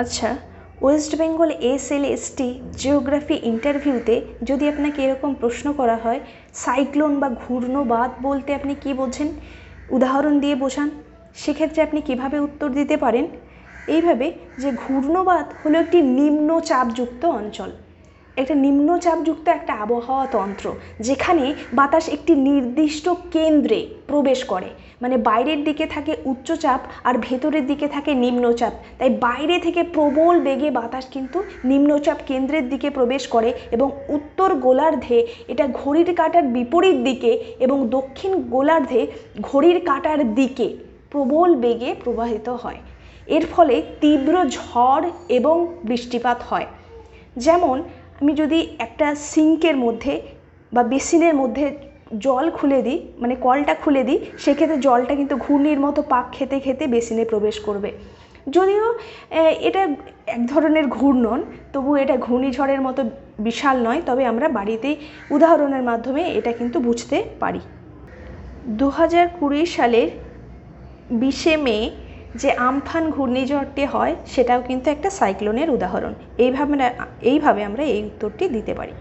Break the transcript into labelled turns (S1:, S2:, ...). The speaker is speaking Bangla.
S1: আচ্ছা, ওয়েস্ট বেঙ্গল SLST জিওগ্রাফি ইন্টারভিউতে যদি আপনাকে এরকম প্রশ্ন করা হয়, সাইক্লোন বা ঘূর্ণবাত বলতে আপনি কি বোঝেন, উদাহরণ দিয়ে বোঝান, সেক্ষেত্রে আপনি কিভাবে উত্তর দিতে পারেন এইভাবে যে ঘূর্ণবাত হলো একটি নিম্নচাপযুক্ত অঞ্চল, একটা নিম্নচাপযুক্ত একটা আবহাওয়া তন্ত্র, যেখানে বাতাস একটি নির্দিষ্ট কেন্দ্রে প্রবেশ করে। মানে বাইরের দিকে থাকে উচ্চচাপ আর ভেতরের দিকে থাকে নিম্নচাপ, তাই বাইরে থেকে প্রবল বেগে বাতাস কিন্তু নিম্নচাপ কেন্দ্রের দিকে প্রবেশ করে এবং উত্তর গোলার্ধে এটা ঘড়ির কাঁটার বিপরীত দিকে এবং দক্ষিণ গোলার্ধে ঘড়ির কাঁটার দিকে প্রবল বেগে প্রবাহিত হয়। এর ফলে তীব্র ঝড় এবং বৃষ্টিপাত হয়। যেমন আমি যদি একটা সিঙ্কের মধ্যে বা বেসিনের মধ্যে জল খুলে দিই, মানে কলটা খুলে দিই, সেক্ষেত্রে জলটা কিন্তু ঘূর্ণির মতো পাক খেতে খেতে বেসিনে প্রবেশ করবে। যদিও এটা এক ধরনের ঘূর্ণন, তবু এটা ঘূর্ণিঝড়ের মতো বিশাল নয়, তবে আমরা বাড়িতেই উদাহরণের মাধ্যমে এটা কিন্তু বুঝতে পারি। 2020 সালের 20শে মে যে আমফান ঘূর্ণিঝড়টি হয় সেটাও কিন্তু একটা সাইক্লোনের উদাহরণ। এইভাবে আমরা এই উত্তরটি দিতে পারি।